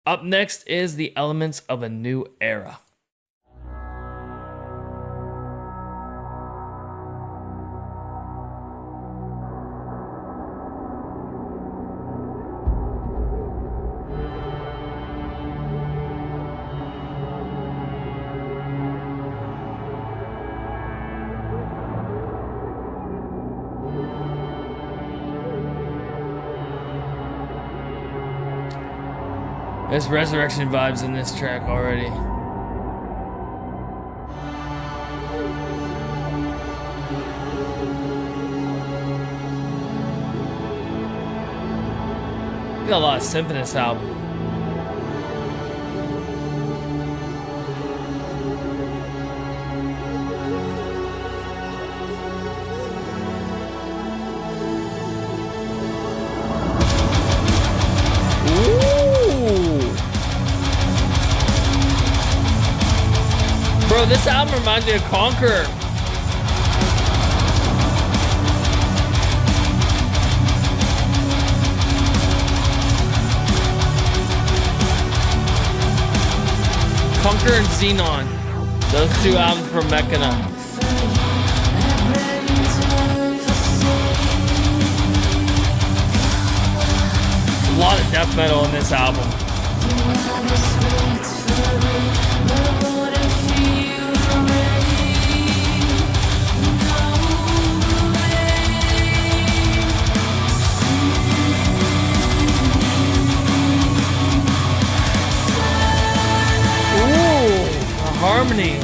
Up next is the elements of a new era. There's resurrection vibes in this track already. We got a lot of synth in this album. Bro, this album reminds me of Conquer. Conquer and Xenon. Those two albums from Mechana. A lot of death metal in this album. Harmony.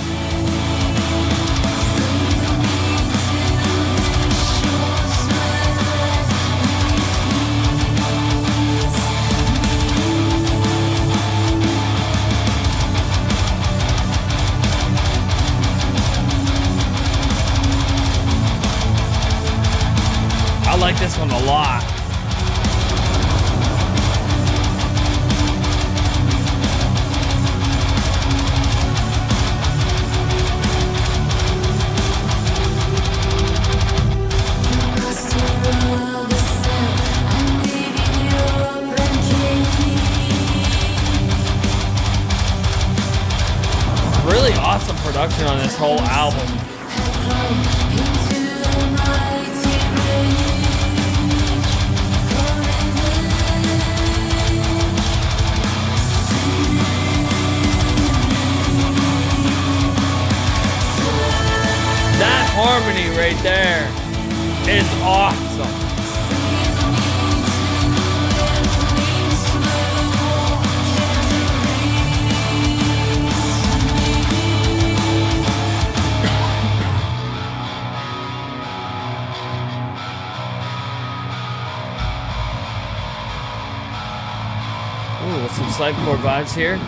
I like this one a lot. Really awesome production on this whole album. That harmony right there is awesome. Ooh, with some slide chord vibes here.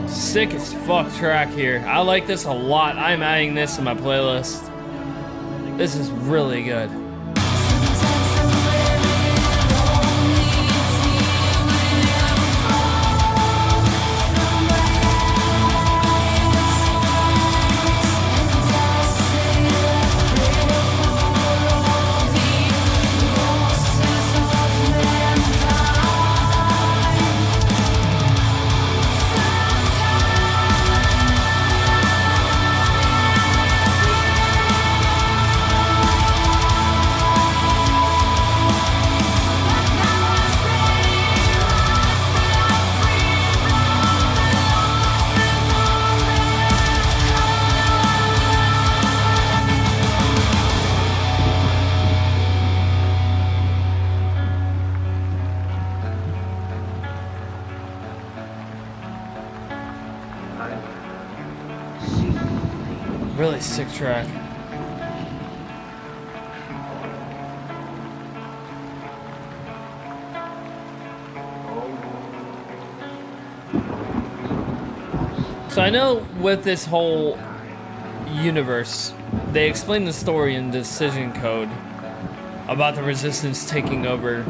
Sick as fuck track here. I like this a lot. I'm adding this to my playlist. This is really good. Really sick track. So I know with this whole universe, they explain the story in Decision Code about the Resistance taking over.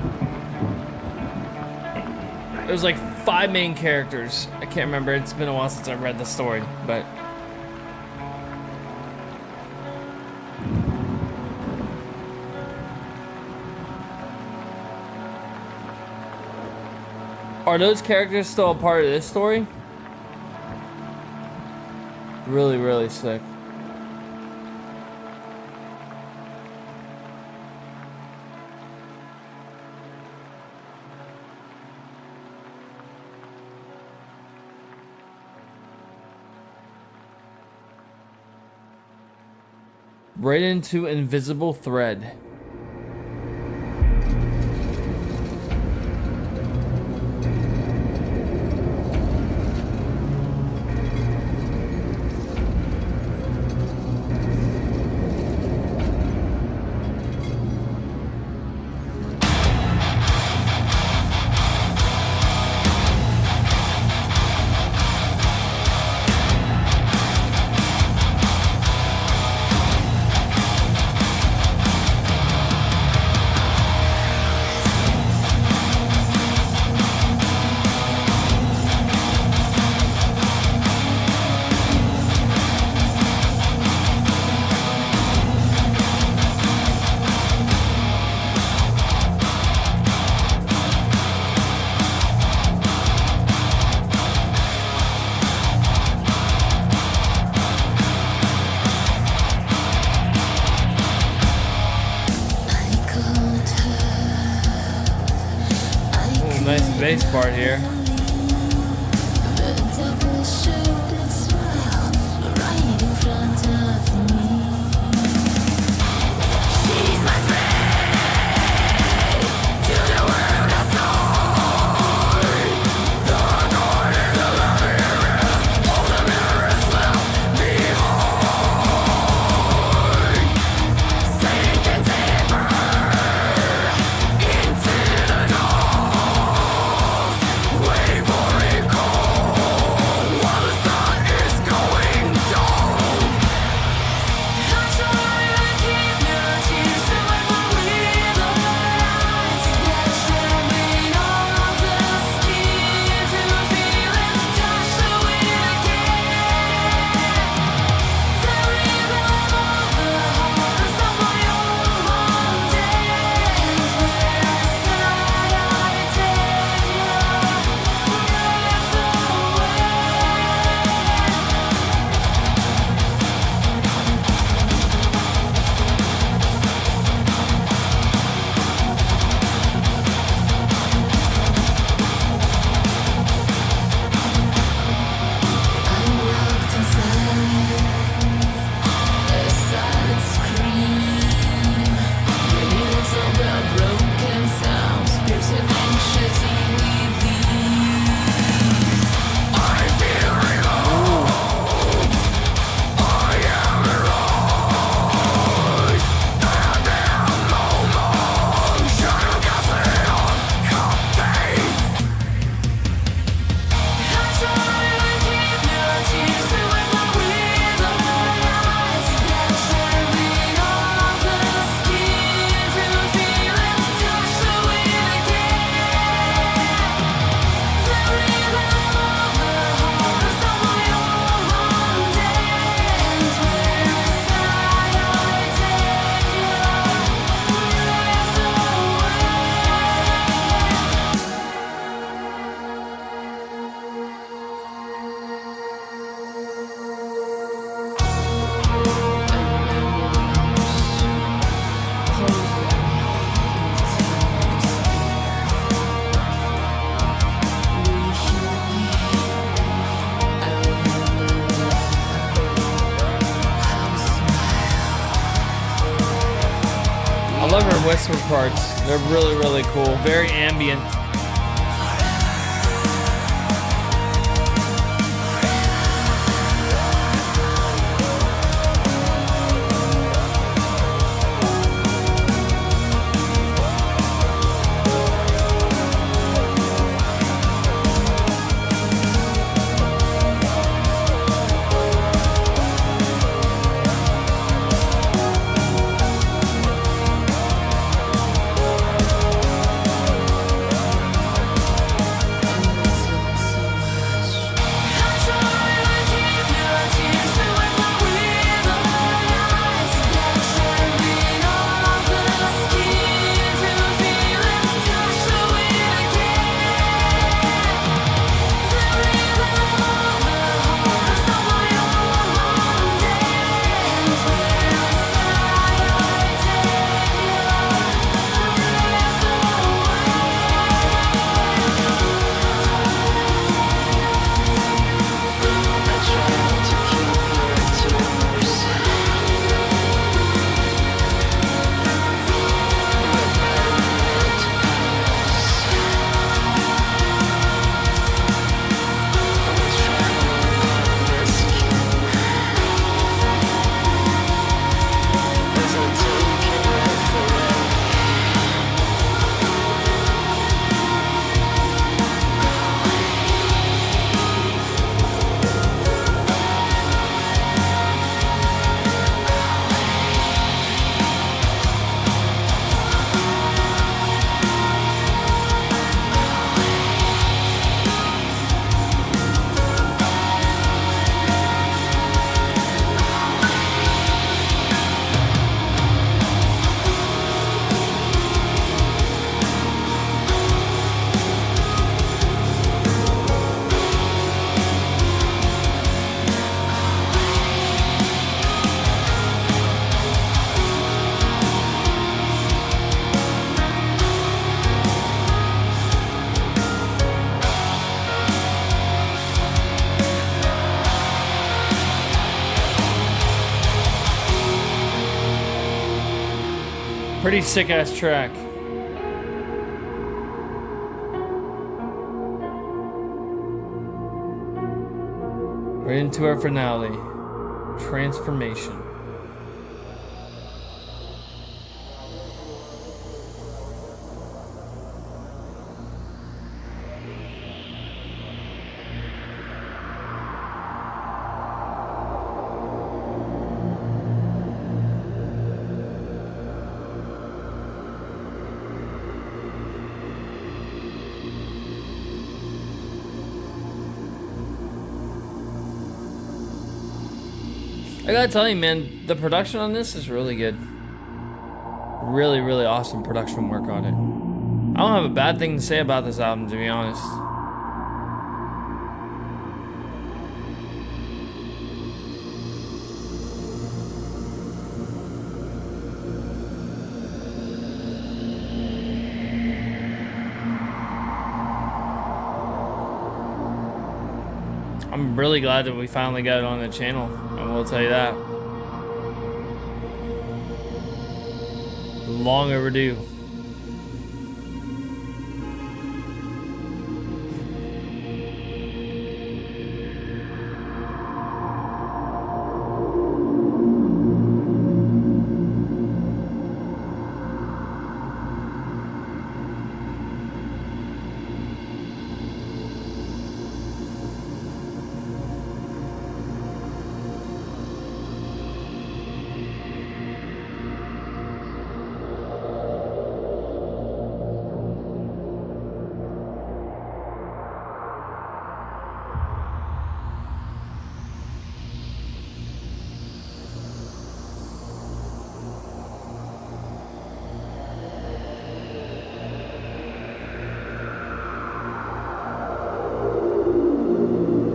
There's like 5 main characters. I can't remember. It's been a while since I read the story, but are those characters still a part of this story? Really, really sick. Right into invisible thread. Nice bass part here. I love her whisper parts. They're really, really cool. Very ambient. Pretty sick ass track. We're into our finale. Transformation. I gotta tell you, man, the production on this is really good. Really, really awesome production work on it. I don't have a bad thing to say about this album, to be honest. I'm really glad that we finally got it on the channel, I will tell you that. Long overdue.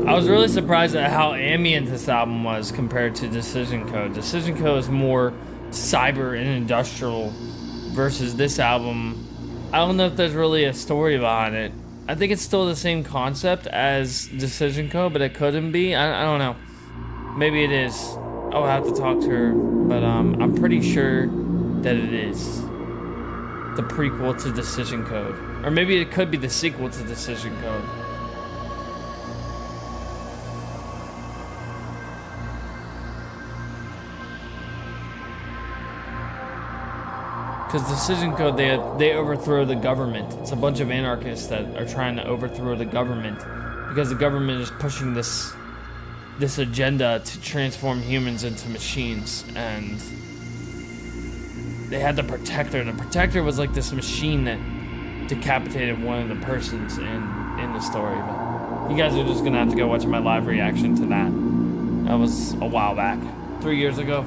I was really surprised at how ambient this album was compared to Decision Code. Decision Code is more cyber and industrial versus this album. I don't know if there's really a story behind it. I think it's still the same concept as Decision Code, but it couldn't be. I don't know. Maybe it is. I'll have to talk to her, but I'm pretty sure that it is the prequel to Decision Code. Or maybe it could be the sequel to Decision Code. Because Decision Code, they overthrow the government. It's a bunch of anarchists that are trying to overthrow the government because the government is pushing this agenda to transform humans into machines, and they had the Protector. The Protector was like this machine that decapitated one of the persons in the story. But you guys are just gonna have to go watch my live reaction to that. That was a while back, 3 years ago.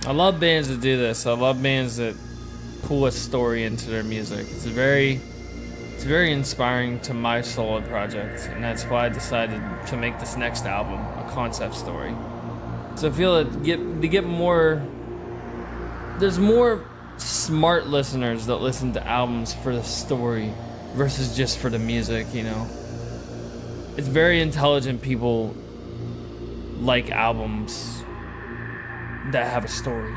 I love bands that do this. I love bands that pull a story into their music. It's very inspiring to my solo project, and that's why I decided to make this next album a concept story. So I feel that to get more, there's more smart listeners that listen to albums for the story versus just for the music, you know. It's very intelligent people like albums that have a story.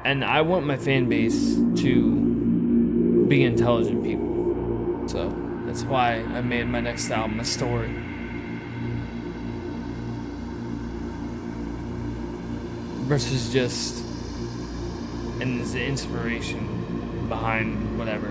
And I want my fan base to be intelligent people. So that's why I made my next album a story. Versus just an inspiration behind whatever.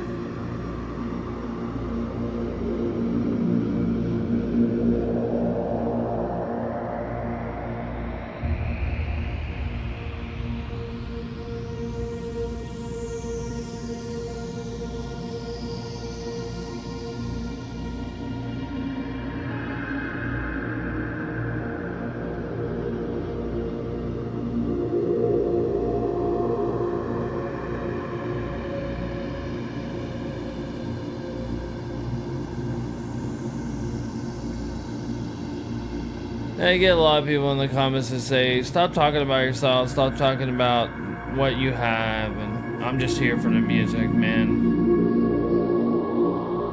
I get a lot of people in the comments that say, stop talking about yourself, stop talking about what you have, and I'm just here for the music, man.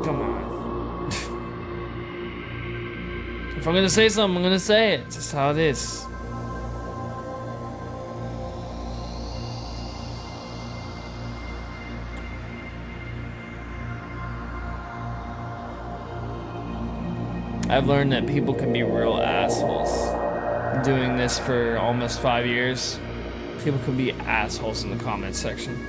Come on. If I'm gonna say something, I'm gonna say it. It's just how it is. I've learned that people can be real assholes. Doing this for almost 5 years, people can be assholes in the comment section.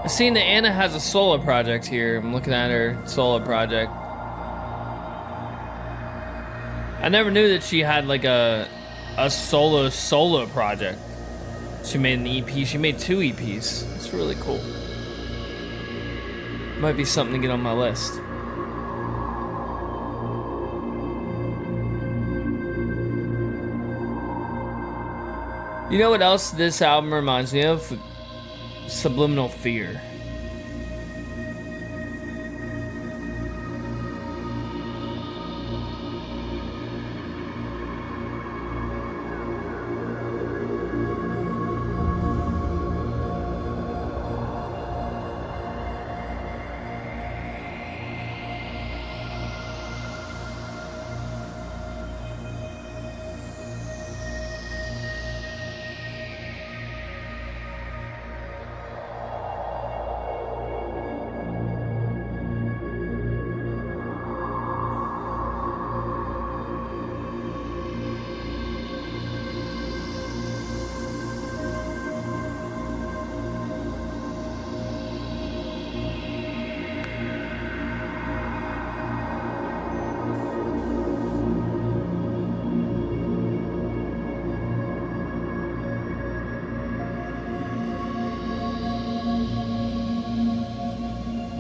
I've seen that Anna has a solo project here. I'm looking at her solo project. I never knew that she had like a solo project. She made an EP. She made 2 EPs. It's really cool. Might be something to get on my list. You know what else this album reminds me of? Subliminal Fear.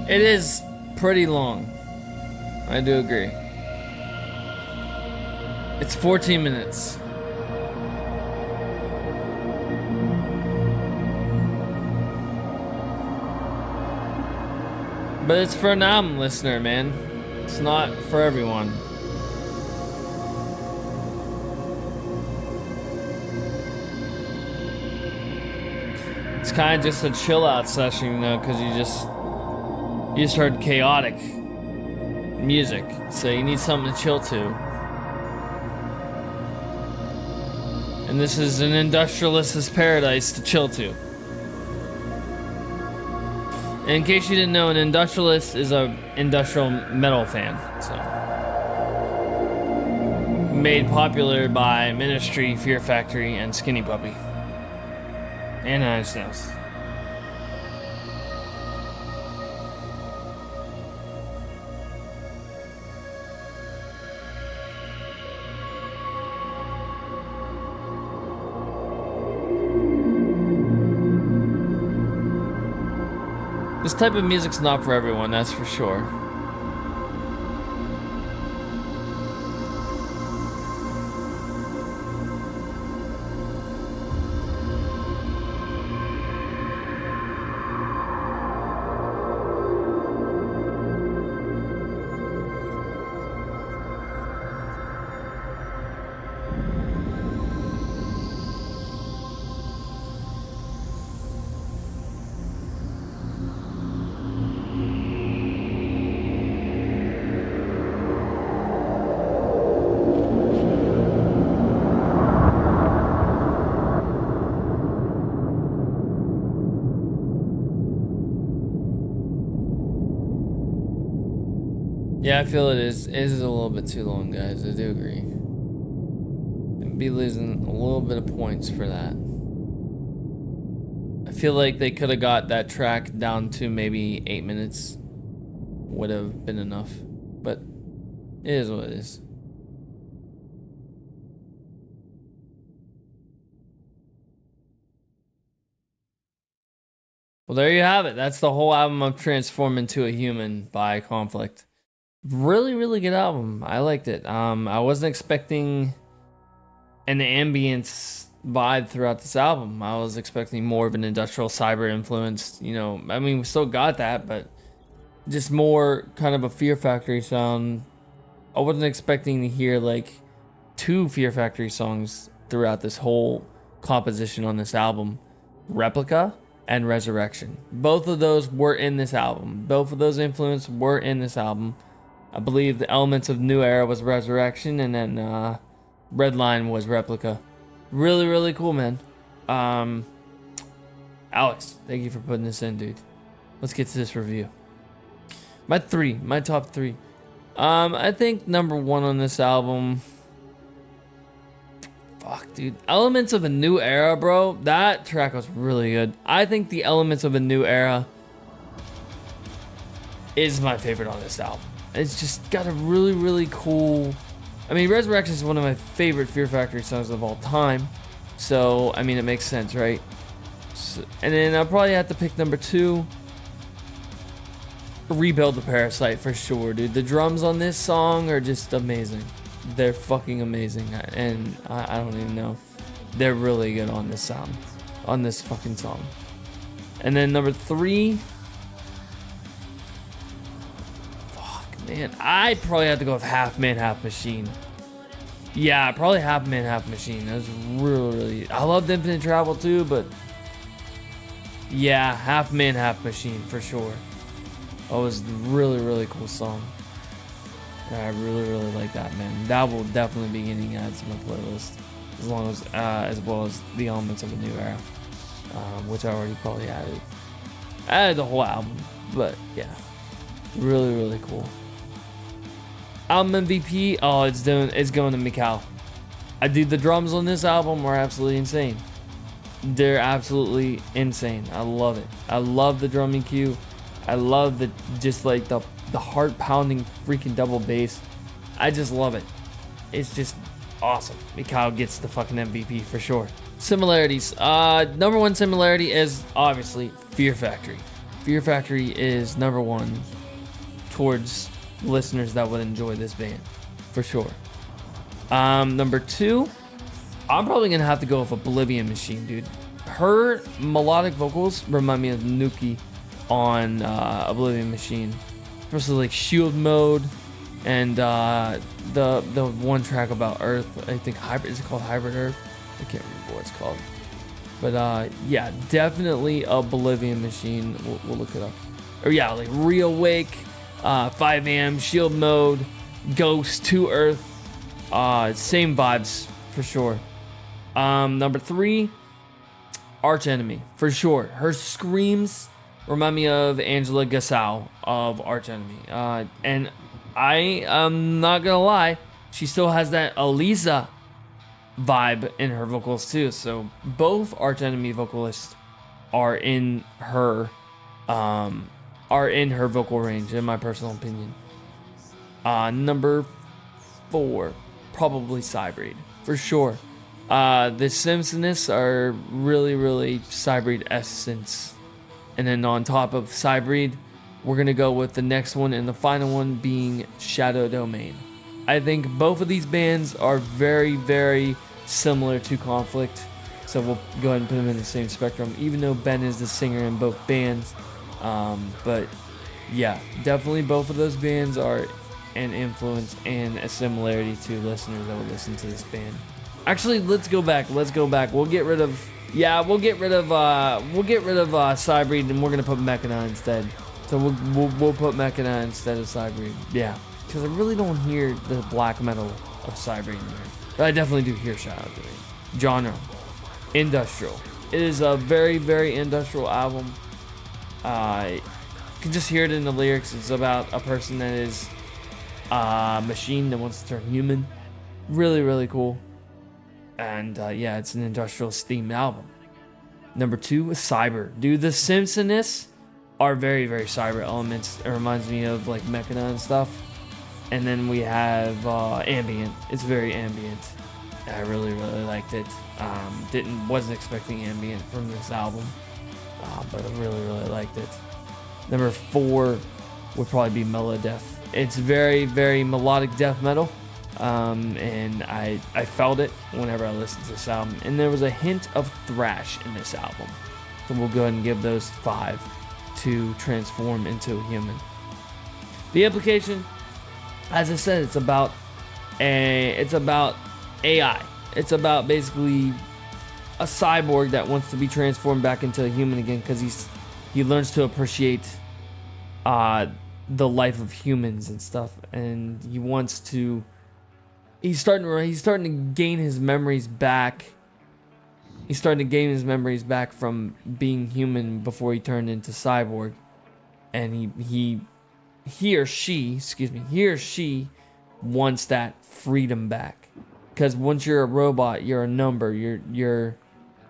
It is pretty long. I do agree. It's 14 minutes. But it's for an album listener, man. It's not for everyone. It's kind of just a chill out session, you know, because you just heard chaotic music, so you need something to chill to. And this is an industrialist's paradise to chill to. And in case you didn't know, an industrialist is a industrial metal fan, so made popular by Ministry, Fear Factory, and Skinny Puppy, and Nine Inch Nails. This type of music's not for everyone, that's for sure. Yeah, I feel it is a little bit too long, guys. I do agree. I'd be losing a little bit of points for that. I feel like they could have got that track down to maybe 8 minutes. Would have been enough. But it is what it is. Well, there you have it. That's the whole album of Transform Into a Human by Conflnct. Really good album. I liked it. I wasn't expecting an ambience vibe throughout this album. I was expecting more of an industrial cyber influence. You know, I mean, we still got that, but just more kind of a Fear Factory sound. I wasn't expecting to hear like 2 Fear Factory songs throughout this whole composition on this album. Replica and Resurrection. Both of those were in this album. Both of those influences were in this album. I believe the Elements of New Era was Resurrection, and then Redline was Replica. Really cool, man. Alex, thank you for putting this in, dude. Let's get to this review. My top 3. I think number 1 on this album. Fuck, dude. Elements of a New Era, bro. That track was really good. I think the Elements of a New Era is my favorite on this album. It's just got a really cool I mean, Resurrection is one of my favorite Fear Factory songs of all time. So, I mean, it makes sense, right? So, and then I'll probably have to pick number 2. Rebuild the Parasite for sure, dude. The drums on this song are just amazing. They're fucking amazing. And I don't even know. They're really good on this sound. On this fucking song. And then number 3. Fuck, man. I probably have to go with Half Man, Half Machine. Yeah, probably Half Man, Half Machine. That was really... I loved Infinite Travel too, but... yeah, Half Man, Half Machine for sure. That was a really cool song. I really like that, man. That will definitely be getting added to my playlist, as well as the Elements of a New Era, which I already probably added. I added the whole album, but yeah, really cool. Album MVP, oh, it's going to Mikal. The drums on this album are absolutely insane. They're absolutely insane. I love it. I love the drumming cue. I love the heart pounding freaking double bass. I just love it. It's just awesome. Mikal gets the fucking MVP for sure. Similarities. Number 1 similarity is obviously Fear Factory. Fear Factory is number 1 towards listeners that would enjoy this band for sure. Number 2, I'm probably gonna have to go with Oblivion Machine, dude. Her melodic vocals remind me of Nuki on Oblivion Machine, especially like Shield Mode and the one track about Earth. I think is it called Hybrid Earth? I can't remember what it's called. But yeah, definitely Oblivion Machine. We'll look it up. Or yeah, like Reawake, 5 AM, Shield Mode, Ghost, to Earth. Same vibes for sure. Number 3, Arch Enemy for sure. Her screams remind me of Angela Gasol of Arch Enemy. And I am not gonna lie, she still has that Aliza vibe in her vocals too. So both Arch Enemy vocalists are in her vocal range, in my personal opinion. Number 4, probably Cybreed for sure. The Simpsonists are really Cybreed essence. And then on top of Cybreed, we're gonna go with the next one and the final one being Shadow Domain. I think both of these bands are very similar to Conflnct, so we'll go ahead and put them in the same spectrum, even though Ben is the singer in both bands. But yeah, definitely both of those bands are an influence and a similarity to listeners that will listen to this band. Actually, let's go back. We'll get rid of Cybreed, and we're gonna put Mechana instead. So we'll put Mechana instead of Cybreed. Yeah, because I really don't hear the black metal of Cybreed in there, but I definitely do hear Shadow Domain. Genre, industrial. It is a very industrial album. You can just hear it in the lyrics. It's about a person that is a machine that wants to turn human. Really cool. And yeah, it's an industrial themed album. Number 2 is Cyber. Dude, the Simpsonists are very cyber elements. It reminds me of like Mechana and stuff. And then we have ambient. It's very ambient. I really liked it. Wasn't expecting ambient from this album, but I really liked it. Number 4 would probably be Melodeath. It's very melodic death metal. And I felt it whenever I listened to this album, and there was a hint of thrash in this album, so we'll go ahead and give those 5 to transform into a human. The implication, as I said, it's about AI. It's about basically a cyborg that wants to be transformed back into a human again, because he learns to appreciate the life of humans and stuff, and he wants to. He's starting to gain his memories back. He's starting to gain his memories back from being human before he turned into cyborg, and he or she wants that freedom back. Because once you're a robot, you're a number. You're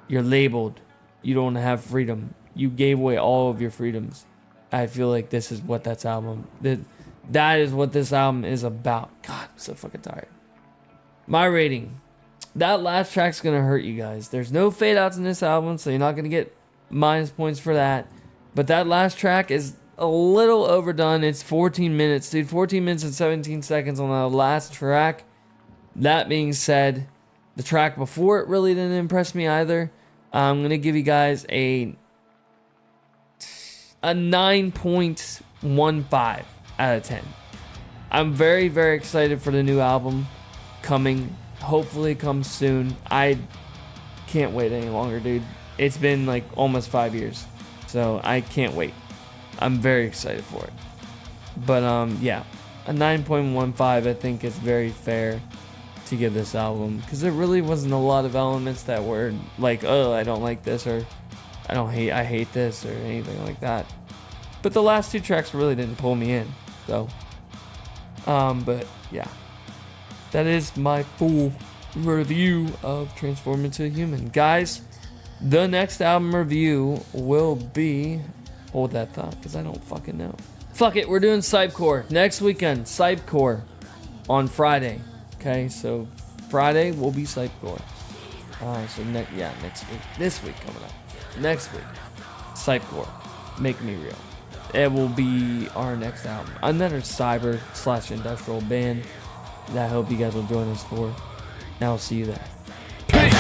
labeled. You don't have freedom. You gave away all of your freedoms. I feel like this is what that is what this album is about. God, I'm so fucking tired. My rating. That last track's gonna hurt you guys. There's no fade outs in this album, so you're not gonna get minus points for that. But that last track is a little overdone. It's 14 minutes, dude. 14 minutes and 17 seconds on the last track. That being said, the track before it really didn't impress me either. I'm gonna give you guys a 9.15 out of 10. I'm very, very excited for the new album coming. Hopefully it comes soon. I can't wait any longer, dude. It's been like almost 5 years, so I can't wait. I'm very excited for it. But yeah, a 9.15 I think is very fair to give this album, because there really wasn't a lot of elements that were like, oh, I don't like this, or I hate this, or anything like that. But the last two tracks really didn't pull me in. So but yeah, that is my full review of Transform Into a Human. Guys, the next album review will be, hold that thought, because I don't fucking know. Fuck it, we're doing Cypcore next weekend. Cypcore on Friday. Okay, so Friday will be Cypcore. So next week. This week coming up. Next week, Cypcore. Make Me Real. It will be our next album. Another cyber/industrial band that I hope you guys will join us for. And I'll see you there. Peace!